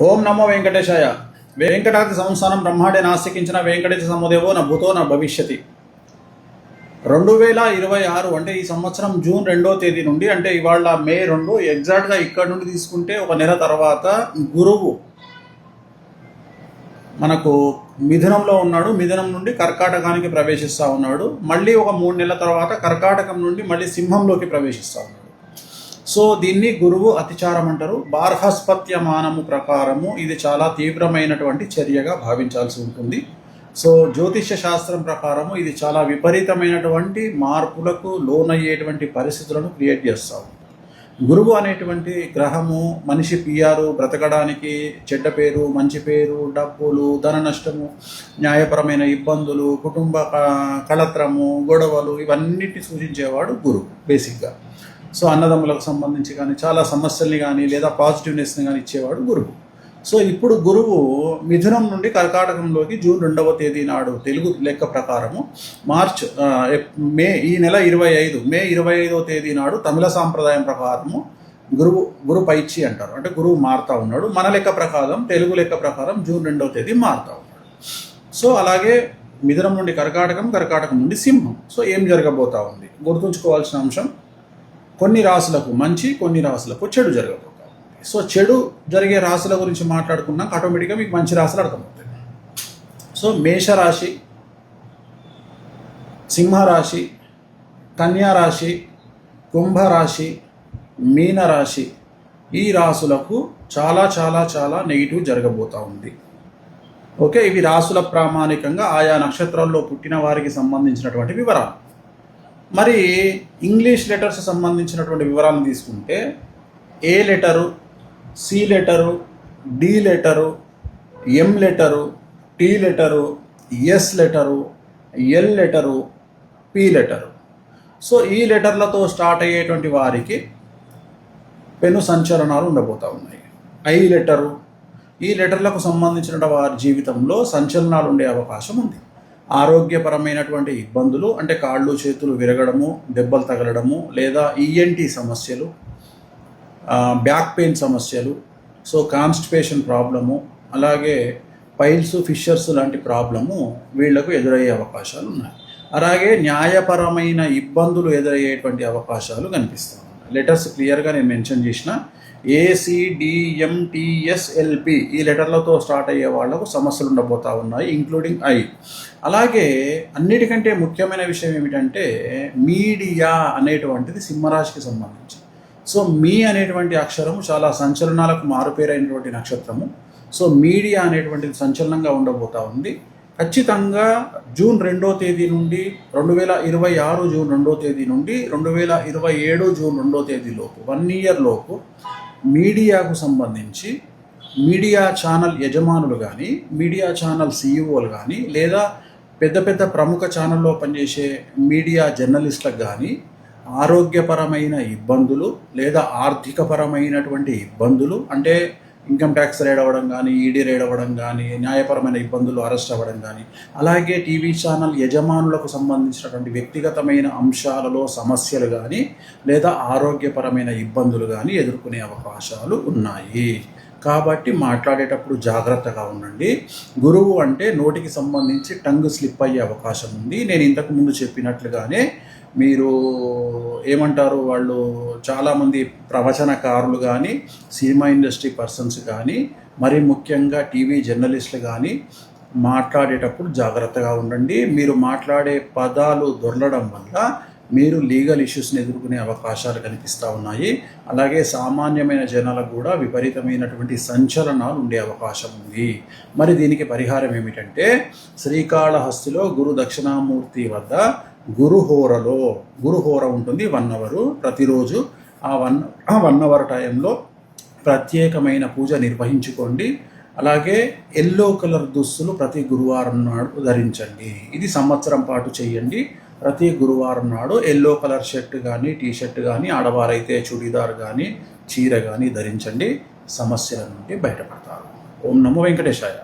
ఓం నమో వెంకటేశాయ. వెంకటాద్రి సంస్థానం బ్రహ్మాండే నాస్తికించిన వెంకటేశ సముదేవో నా భూతో నా భవిష్యతి. 2026 అంటే ఈ సంవత్సరం జూన్ 2వ తేదీ నుండి, అంటే ఇవాళ మే 2, ఎగ్జాక్ట్గా ఇక్కడ నుండి తీసుకుంటే ఒక నెల తర్వాత గురువు మనకు మిథునంలో ఉన్నాడు. మిథునం నుండి కర్కాటకానికి ప్రవేశిస్తూ ఉన్నాడు. మళ్ళీ ఒక 3 నెలల తర్వాత కర్కాటకం నుండి మళ్ళీ సింహంలోకి ప్రవేశిస్తూ ఉన్నాడు. సో దీన్ని గురువు అతిచారం అంటారు. బార్హస్పత్యమానము ప్రకారము ఇది చాలా తీవ్రమైనటువంటి చర్యగా భావించాల్సి ఉంటుంది. సో జ్యోతిష్య శాస్త్రం ప్రకారము ఇది చాలా విపరీతమైనటువంటి మార్పులకు లోనయ్యేటువంటి పరిస్థితులను క్రియేట్ చేస్తాము. గురువు అనేటువంటి గ్రహము మనిషి పిఆర్, బ్రతకడానికి చెడ్డ పేరు, మంచి పేరు, డబ్బులు, ధన నష్టము, న్యాయపరమైన ఇబ్బందులు, కుటుంబ కళత్రము, గొడవలు, ఇవన్నిటిని సూచించేవాడు గురువు బేసిక్గా. సో అన్నదమ్ములకు సంబంధించి కానీ చాలా సమస్యల్ని కానీ లేదా పాజిటివ్నెస్ని కానీ ఇచ్చేవాడు గురువు. సో ఇప్పుడు గురువు మిథునం నుండి కర్కాటకంలోకి జూన్ 2వ తేదీ నాడు తెలుగు లెక్క ప్రకారము ఈ నెల 25 మే 25వ తేదీ నాడు తమిళ సాంప్రదాయం ప్రకారము గురు పైచి అంటారు. అంటే గురువు మారుతూ ఉన్నాడు. మన లెక్క ప్రకారం తెలుగు లెక్క ప్రకారం జూన్ 2వ తేదీ మారుతూ ఉన్నాడు. సో అలాగే మిథునం నుండి కర్కాటకం నుండి సింహం. సో ఏం జరగబోతా ఉంది గుర్తుంచుకోవాల్సిన అంశం, కొన్ని రాశులకు మంచి, కొన్ని రాశులకు చెడు జరగబోతుంది. సో చెడు జరిగే రాశుల గురించి మాట్లాడుకున్నాక ఆటోమేటిక్గా మీకు మంచి రాశులు అర్థమవుతాయి. సో మేషరాశి, సింహరాశి, కన్యారాశి, కుంభరాశి, మీనరాశి, ఈ రాశులకు చాలా చాలా చాలా నెగిటివ్ జరగబోతూ ఉంది. ఓకే, ఇవి రాశుల ప్రామాణికంగా ఆయా నక్షత్రాల్లో పుట్టిన వారికి సంబంధించినటువంటి వివరాలు. మరి ఇంగ్లీష్ లెటర్స్ సంబంధించినటువంటి వివరాలను తీసుకుంటే A letter, C letter, D letter, M letter, T letter, S letter, L letter, P letter. So ఈ లెటర్లతో స్టార్ట్ అయ్యేటువంటి వారికి పెను సంచలనాలు ఉండబోతూ ఉన్నాయి. ఐ లెటరు, ఈ లెటర్లకు సంబంధించిన వారి జీవితంలో సంచలనాలు ఉండే అవకాశం ఉంది. ఆరోగ్యపరమైనటువంటి ఇబ్బందులు, అంటే కాళ్ళు చేతులు విరగడము, దెబ్బలు తగలడము, లేదా ఈఎన్టీ సమస్యలు, బ్యాక్ పెయిన్ సమస్యలు, సో కాన్స్టిపేషన్ ప్రాబ్లము, అలాగే పైల్స్, ఫిషర్స్ లాంటి ప్రాబ్లము వీళ్లకు ఎదురయ్యే అవకాశాలు ఉన్నాయి. అలాగే న్యాయపరమైన ఇబ్బందులు ఎదురయ్యేటువంటి అవకాశాలు కనిపిస్తాయి. లెటర్స్ క్లియర్గా నేను మెన్షన్ చేసిన ACDMTSLP ఈ లెటర్లతో స్టార్ట్ అయ్యే వాళ్లకు సమస్యలు ఉండబోతూ ఉన్నాయి, ఇంక్లూడింగ్ ఐ. అలాగే అన్నిటికంటే ముఖ్యమైన విషయం ఏమిటంటే మీడియా అనేటువంటిది సింహరాశికి సంబంధించి. సో మీ అనేటువంటి అక్షరము చాలా సంచలనాలకు మారుపేరైనటువంటి నక్షత్రము. సో మీడియా అనేటువంటిది సంచలనంగా ఉండబోతూ ఉంది. ఖచ్చితంగా జూన్ 2వ తేదీ నుండి 2026 జూన్ 2వ తేదీ నుండి 2027 జూన్ 2వ తేదీ లోపు 1 ఇయర్ లోపు మీడియాకు సంబంధించి మీడియా ఛానల్ యజమానులు కానీ, మీడియా ఛానల్ సీఈఓలు కానీ, లేదా పెద్ద పెద్ద ప్రముఖ ఛానల్లో పనిచేసే మీడియా జర్నలిస్టులకు కానీ ఆరోగ్యపరమైన ఇబ్బందులు లేదా ఆర్థికపరమైనటువంటి ఇబ్బందులు, అంటే ఇన్కమ్ ట్యాక్స్ రైడ్ అవ్వడం కానీ, ఈడీ రైడ్ అవ్వడం కానీ, న్యాయపరమైన ఇబ్బందులు, అరెస్ట్ అవ్వడం కానీ, అలాగే టీవీ ఛానల్ యజమానులకు సంబంధించినటువంటి వ్యక్తిగతమైన అంశాలలో సమస్యలు కానీ లేదా ఆరోగ్యపరమైన ఇబ్బందులు కానీ ఎదుర్కొనే అవకాశాలు ఉన్నాయి. కాబట్టి మాట్లాడేటప్పుడు జాగ్రత్తగా ఉండండి. గురువు అంటే నోటికి సంబంధించి టంగ్ స్లిప్ అయ్యే అవకాశం ఉంది. నేను ఇంతకుముందు చెప్పినట్లుగానే మీరు ఏమంటారు, వాళ్ళు చాలామంది ప్రవచనకారులు కానీ, సినిమా ఇండస్ట్రీ పర్సన్స్ కానీ, మరి ముఖ్యంగా టీవీ జర్నలిస్టులు కానీ మాట్లాడేటప్పుడు జాగ్రత్తగా ఉండండి. మీరు మాట్లాడే పదాలు దొరలడం వల్ల మీరు లీగల్ ఇష్యూస్ని ఎదుర్కొనే అవకాశాలు కనిపిస్తూ ఉన్నాయి. అలాగే సామాన్యమైన జనాలకు కూడా విపరీతమైనటువంటి సంచలనాలు ఉండే అవకాశం ఉంది. మరి దీనికి పరిహారం ఏమిటంటే శ్రీకాళహస్తిలో గురు దక్షిణామూర్తి వద్ద గురుహోర ఉంటుంది 1 అవర్ ప్రతిరోజు. ఆ 1 అవర్ టైంలో ప్రత్యేకమైన పూజ నిర్వహించుకోండి. అలాగే ఎల్లో కలర్ దుస్తులు ప్రతి గురువారం నాడు ధరించండి. ఇది సంవత్సరం పాటు చేయండి. ప్రతి గురువారం నాడు ఎల్లో కలర్ షర్ట్ కానీ, టీషర్ట్ కానీ, ఆడవారైతే చుడీదార్ కానీ, చీర కానీ ధరించండి. సమస్యల నుండి బయటపడతారు. ఓం నమో వెంకటేశాయ.